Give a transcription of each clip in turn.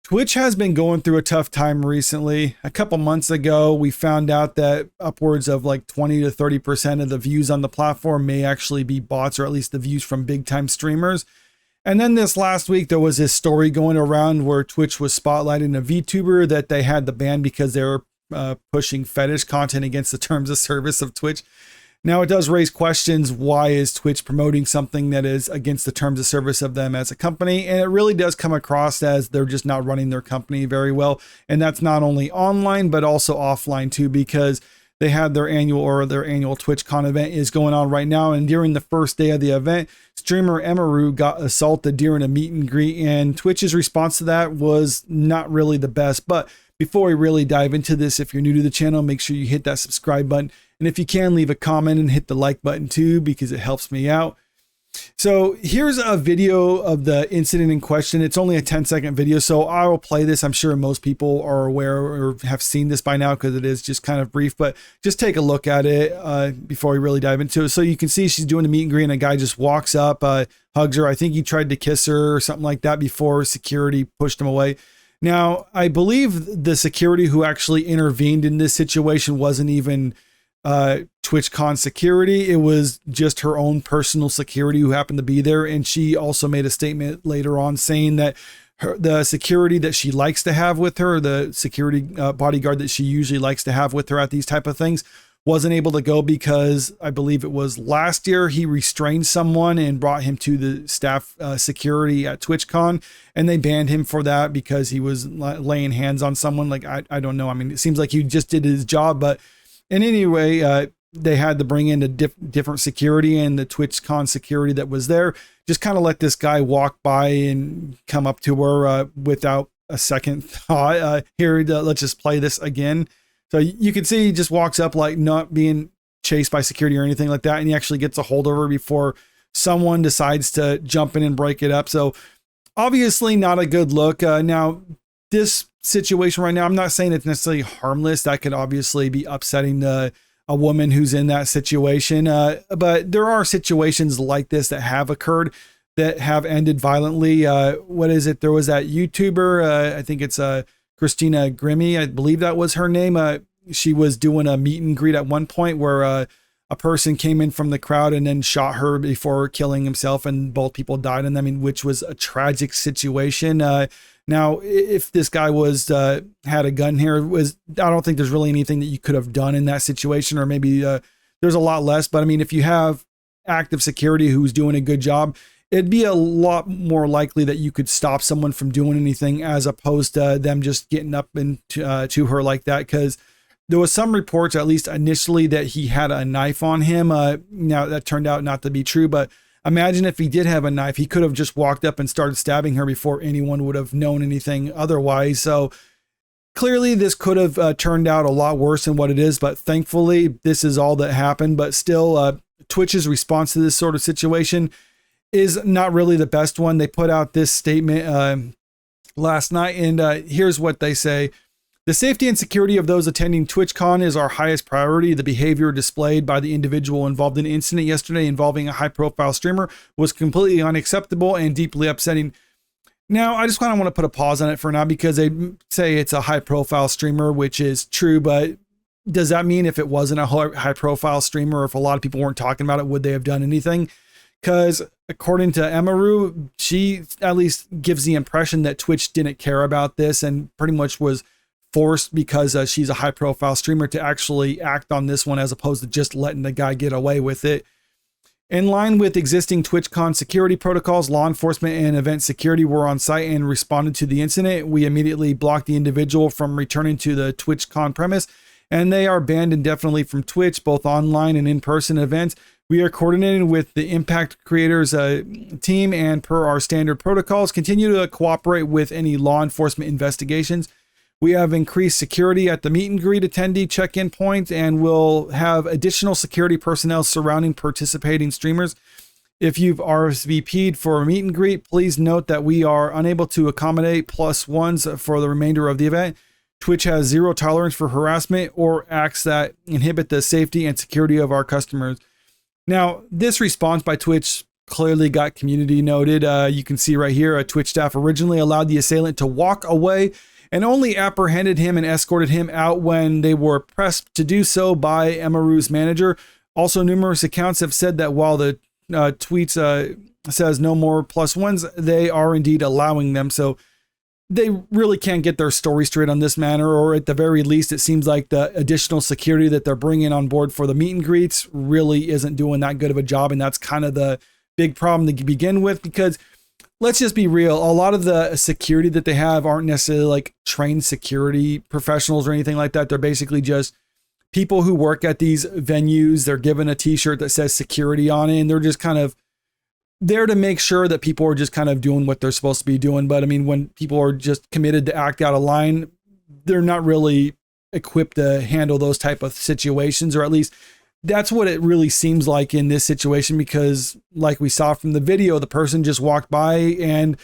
Twitch has been going through a tough time recently. A couple months ago, we found out that upwards of like 20 to 30% of the views on the platform may actually be bots, or at least the views from big time streamers. And then this last week, there was this story going around where Twitch was spotlighting a VTuber that they had to ban because they were pushing fetish content against the terms of service of Twitch. Now, it does raise questions. Why is Twitch promoting something that is against the terms of service of them as a company? And it really does come across as they're just not running their company very well. And that's not only online, but also offline too, because they had their annual TwitchCon event is going on right now. And during the first day of the event, streamer Emiru got assaulted during a meet and greet. And Twitch's response to that was not really the best. But before we really dive into this, if you're new to the channel, make sure you hit that subscribe button. And if you can, leave a comment and hit the like button too, because it helps me out. So here's a video of the incident in question. It's only a 10-second video, so I will play this. I'm sure most people are aware or have seen this by now because it is just kind of brief, but just take a look at it before we really dive into it. So you can see she's doing a meet and greet and a guy just walks up, hugs her. I think he tried to kiss her or something like that before security pushed him away. Now, I believe the security who actually intervened in this situation wasn't even TwitchCon security. It was just her own personal security who happened to be there. And she also made a statement later on saying that the security that she likes to have with her, the security bodyguard that she usually likes to have with her at these type of things, wasn't able to go because I believe it was last year he restrained someone and brought him to the staff security at TwitchCon, and they banned him for that because he was laying hands on someone. Like, I don't know. I mean, it seems like he just did his job, but in any way, they had to bring in a different security, and the TwitchCon security that was there just kind of let this guy walk by and come up to her without a second thought. Let's just play this again. So you can see he just walks up like not being chased by security or anything like that. And he actually gets a hold of her before someone decides to jump in and break it up. So obviously not a good look. Now, this situation right now, I'm not saying it's necessarily harmless. That could obviously be upsetting a woman who's in that situation. But there are situations like this that have occurred that have ended violently. What is it? There was that YouTuber, I think it's Christina Grimmie, I believe that was her name. She was doing a meet and greet at one point where a person came in from the crowd and then shot her before killing himself, and both people died. And I mean, which was a tragic situation. Now, if this guy had a gun here, I don't think there's really anything that you could have done in that situation, or maybe there's a lot less. But I mean, if you have active security who's doing a good job, it'd be a lot more likely that you could stop someone from doing anything as opposed to them just getting up into to her like that. Because there was some reports, at least initially, that he had a knife on him. Now that turned out not to be true, but imagine if he did have a knife, he could have just walked up and started stabbing her before anyone would have known anything otherwise. So clearly this could have turned out a lot worse than what it is, but thankfully this is all that happened. But still, Twitch's response to this sort of situation is not really the best one. They put out this statement last night, and here's what they say. The safety and security of those attending TwitchCon is our highest priority. The behavior displayed by the individual involved in an incident yesterday involving a high-profile streamer was completely unacceptable and deeply upsetting. Now, I just kind of want to put a pause on it for now, because they say it's a high-profile streamer, which is true, but does that mean if it wasn't a high-profile streamer, or if a lot of people weren't talking about it, would they have done anything? Because according to Emiru, she at least gives the impression that Twitch didn't care about this and pretty much was forced, because she's a high profile streamer, to actually act on this one as opposed to just letting the guy get away with it. In line with existing TwitchCon security protocols, law enforcement and event security were on site and responded to the incident. We immediately blocked the individual from returning to the TwitchCon premise, and they are banned indefinitely from Twitch, both online and in-person events. We are coordinating with the Impact Creators team, and per our standard protocols, continue to cooperate with any law enforcement investigations. We have increased security at the meet and greet attendee check-in point, and will have additional security personnel surrounding participating streamers. If you've RSVP'd for a meet and greet, please note that we are unable to accommodate +1s for the remainder of the event. Twitch has zero tolerance for harassment or acts that inhibit the safety and security of our customers. Now, this response by Twitch clearly got community noted. You can see right here, a Twitch staff originally allowed the assailant to walk away and only apprehended him and escorted him out when they were pressed to do so by Emiru's manager. Also, numerous accounts have said that while the tweets says no more +1s, they are indeed allowing them. So they really can't get their story straight on this matter, or at the very least, it seems like the additional security that they're bringing on board for the meet and greets really isn't doing that good of a job. And that's kind of the big problem to begin with, because let's just be real. A lot of the security that they have aren't necessarily like trained security professionals or anything like that. They're basically just people who work at these venues. They're given a t-shirt that says security on it, and they're just kind of there to make sure that people are just kind of doing what they're supposed to be doing. But I mean, when people are just committed to act out of line, they're not really equipped to handle those type of situations, or at least that's what it really seems like in this situation, because like we saw from the video, the person just walked by and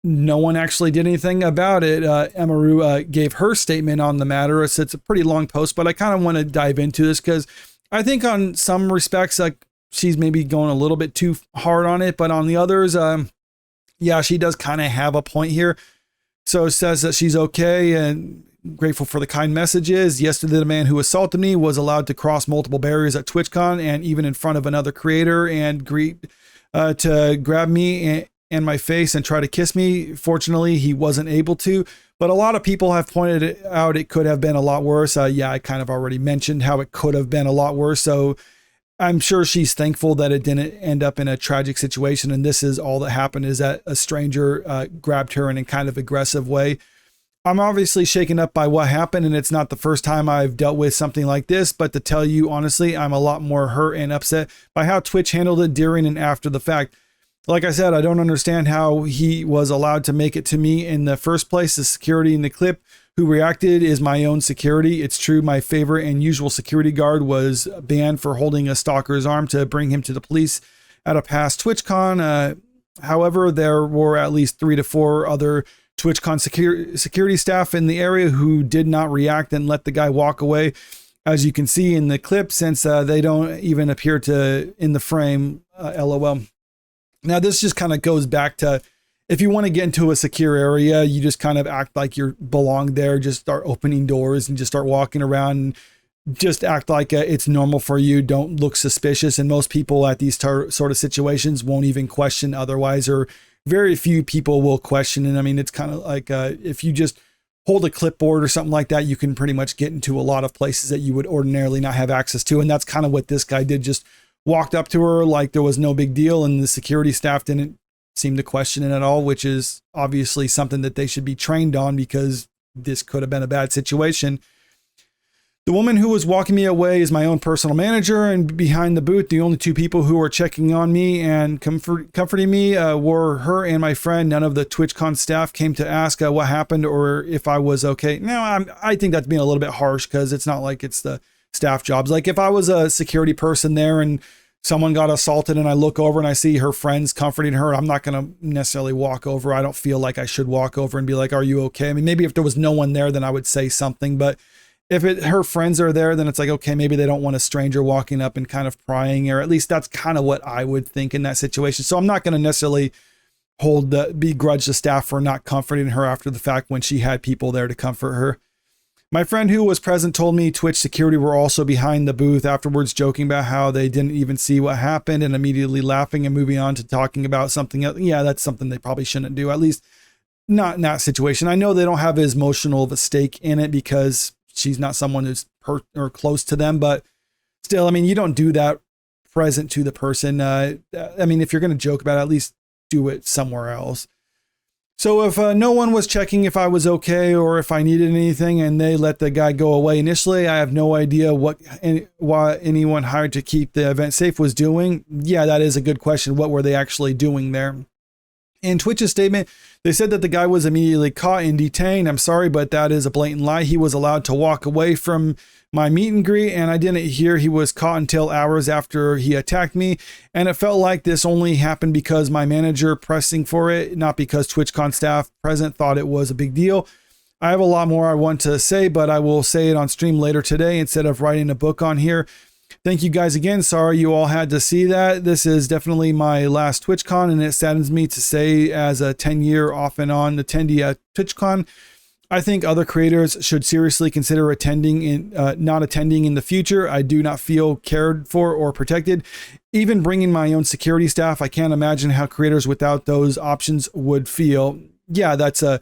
no one actually did anything about it. Emiru gave her statement on the matter. It's a pretty long post, but I kind of want to dive into this because I think on some respects, like she's maybe going a little bit too hard on it, but on the others, yeah, she does kind of have a point here. So it says that she's okay and grateful for the kind messages. Yesterday, the man who assaulted me was allowed to cross multiple barriers at TwitchCon and even in front of another creator and to grab me and my face and try to kiss me. Fortunately, he wasn't able to, but a lot of people have pointed out it could have been a lot worse. Yeah, I kind of already mentioned how it could have been a lot worse. So I'm sure she's thankful that it didn't end up in a tragic situation. And this is all that happened, is that a stranger grabbed her in a kind of aggressive way. I'm obviously shaken up by what happened, and it's not the first time I've dealt with something like this, but to tell you honestly, I'm a lot more hurt and upset by how Twitch handled it during and after the fact. Like I said, I don't understand how he was allowed to make it to me in the first place. The security in the clip who reacted is my own security. It's true, my favorite and usual security guard was banned for holding a stalker's arm to bring him to the police at a past TwitchCon. However, there were at least 3 to 4 other TwitchCon security staff in the area who did not react and let the guy walk away. As you can see in the clip, since they don't even appear to in the frame, LOL. Now, this just kind of goes back to, if you want to get into a secure area, you just kind of act like you belong there. Just start opening doors and just start walking around and just act like it's normal for you. Don't look suspicious. And most people at these sort of situations won't even question otherwise, or very few people will question. And I mean, it's kind of like if you just hold a clipboard or something like that, you can pretty much get into a lot of places that you would ordinarily not have access to. And that's kind of what this guy did. Just walked up to her like there was no big deal, and the security staff didn't seem to question it at all, which is obviously something that they should be trained on, because this could have been a bad situation. The woman who was walking me away is my own personal manager, and behind the booth, the only 2 people who were checking on me and comforting me were her and my friend. None of the TwitchCon staff came to ask what happened or if I was okay. Now, I think that's being a little bit harsh, because it's not like it's the staff jobs. Like if I was a security person there and someone got assaulted and I look over and I see her friends comforting her, I'm not going to necessarily walk over. I don't feel like I should walk over and be like, are you okay? I mean, maybe if there was no one there, then I would say something, but if her friends are there, then it's like, okay, maybe they don't want a stranger walking up and kind of prying, or at least that's kind of what I would think in that situation. So I'm not going to necessarily begrudge the staff for not comforting her after the fact when she had people there to comfort her. My friend who was present told me Twitch security were also behind the booth afterwards, joking about how they didn't even see what happened and immediately laughing and moving on to talking about something else. Yeah, that's something they probably shouldn't do, at least not in that situation. I know they don't have as emotional of a stake in it because she's not someone who's hurt or close to them, but still, I mean, you don't do that present to the person. I mean, if you're going to joke about it, at least do it somewhere else. So if no one was checking if I was okay or if I needed anything and they let the guy go away initially, I have no idea what anyone hired to keep the event safe was doing. Yeah, that is a good question. What were they actually doing there? In Twitch's statement, they said that the guy was immediately caught and detained. I'm sorry, but that is a blatant lie. He was allowed to walk away from my meet and greet, and I didn't hear he was caught until hours after he attacked me. And it felt like this only happened because my manager pressing for it, not because TwitchCon staff present thought it was a big deal. I have a lot more I want to say, but I will say it on stream later today instead of writing a book on here. Thank you guys again. Sorry you all had to see that. This is definitely my last TwitchCon, and it saddens me to say, as a 10-year off and on attendee at TwitchCon, I think other creators should seriously consider not attending in the future. I do not feel cared for or protected. Even bringing my own security staff, I can't imagine how creators without those options would feel. Yeah, that's a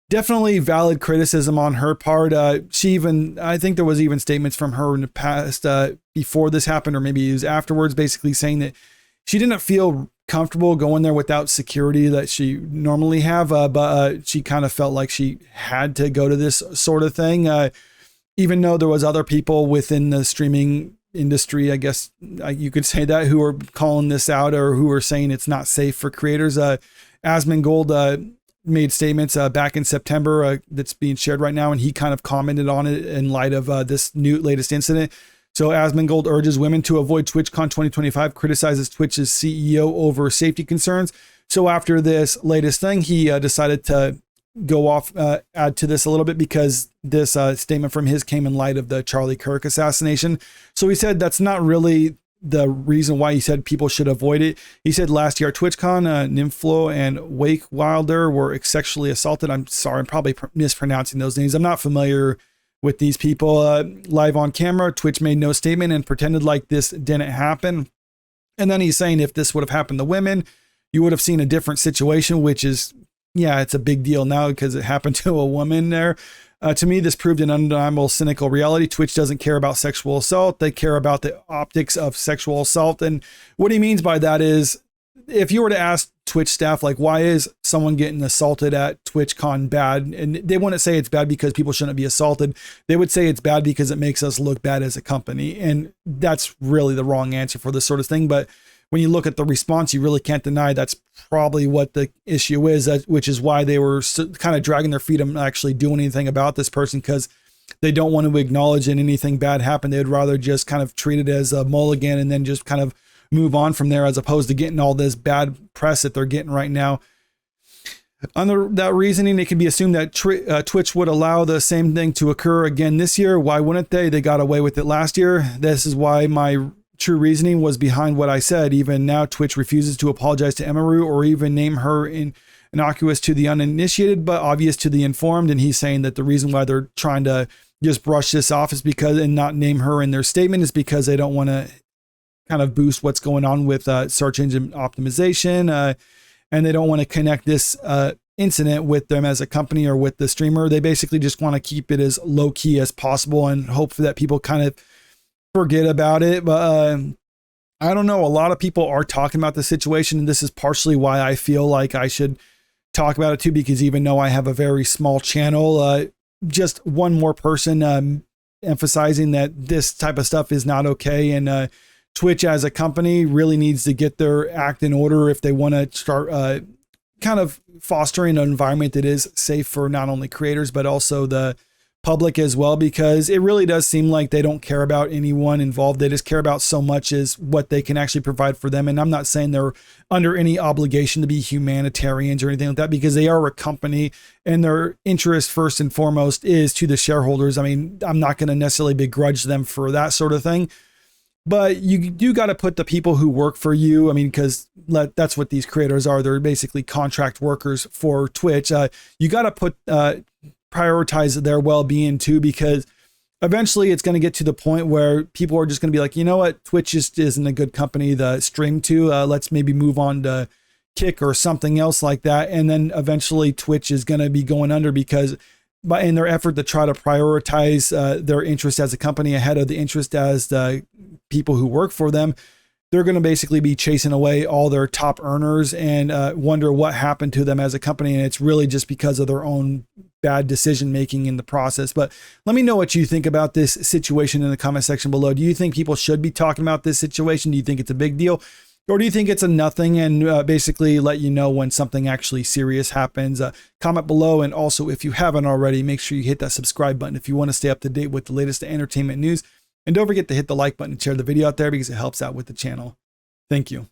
definitely valid criticism on her part. I think there was even statements from her in the past before this happened, or maybe it was afterwards, basically saying that she didn't feel comfortable going there without security that she normally have, but she kind of felt like she had to go to this sort of thing, even though there was other people within the streaming industry, I guess you could say that, who are calling this out or who are saying it's not safe for creators. Asmongold made statements back in September that's being shared right now, and he kind of commented on it in light of this latest incident. So Asmongold urges women to avoid TwitchCon 2025, criticizes Twitch's CEO over safety concerns. So after this latest thing, he decided to go off, add to this a little bit, because this statement from his came in light of the Charlie Kirk assassination. So he said that's not really the reason why he said people should avoid it. He said last year at TwitchCon, Nymflo and Wake Wilder were sexually assaulted. I'm sorry, I'm probably mispronouncing those names. I'm not familiar with these people. Live on camera, Twitch made no statement and pretended like this didn't happen. And then he's saying if this would have happened to women, you would have seen a different situation, which is, yeah, it's a big deal now because it happened to a woman there. To me, this proved an undeniable, cynical reality. Twitch doesn't care about sexual assault. They care about the optics of sexual assault. And what he means by that is, if you were to ask Twitch staff, like, why is someone getting assaulted at TwitchCon bad? And they wouldn't say it's bad because people shouldn't be assaulted. They would say it's bad because it makes us look bad as a company. And that's really the wrong answer for this sort of thing. But when you look at the response, you really can't deny that's probably what the issue is, which is why they were kind of dragging their feet and actually doing anything about this person, because they don't want to acknowledge that anything bad happened. They'd rather just kind of treat it as a mulligan and then just kind of move on from there, as opposed to getting all this bad press that they're getting right now. Under that reasoning, it can be assumed that Twitch would allow the same thing to occur again this year. Why wouldn't they? They got away with it last year. This is why my true reasoning was behind what I said. Even now, Twitch refuses to apologize to Emiru or even name her innocuous to the uninitiated, but obvious to the informed. And he's saying that the reason why they're trying to just brush this off is because, and not name her in their statement, is because they don't want to kind of boost what's going on with search engine optimization. And they don't want to connect this incident with them as a company or with the streamer. They basically just want to keep it as low key as possible and hope that people kind of forget about it. But I don't know. A lot of people are talking about the situation, and this is partially why I feel like I should talk about it too, because even though I have a very small channel, just one more person emphasizing that this type of stuff is not okay. And Twitch as a company really needs to get their act in order if they want to start kind of fostering an environment that is safe for not only creators, but also the public as well, because it really does seem like they don't care about anyone involved. They just care about so much as what they can actually provide for them. And I'm not saying they're under any obligation to be humanitarians or anything like that, because they are a company and their interest first and foremost is to the shareholders. I mean, I'm not going to necessarily begrudge them for that sort of thing, but you do got to put the people who work for you. I mean, because that's what these creators are. They're basically contract workers for Twitch. You got to put prioritize their well-being too, because eventually it's going to get to the point where people are just going to be like, you know what, Twitch just isn't a good company to stream to. Let's maybe move on to Kick or something else like that. And then eventually Twitch is going to be going under, because in their effort to try to prioritize their interest as a company ahead of the interest as the people who work for them, they're going to basically be chasing away all their top earners and wonder what happened to them as a company. And it's really just because of their own bad decision making in the process. But let me know what you think about this situation in the comment section below. Do you think people should be talking about this situation? Do you think it's a big deal? Or do you think it's a nothing and basically let you know when something actually serious happens? Comment below. And also, if you haven't already, make sure you hit that subscribe button if you want to stay up to date with the latest entertainment news. And don't forget to hit the like button and share the video out there, because it helps out with the channel. Thank you.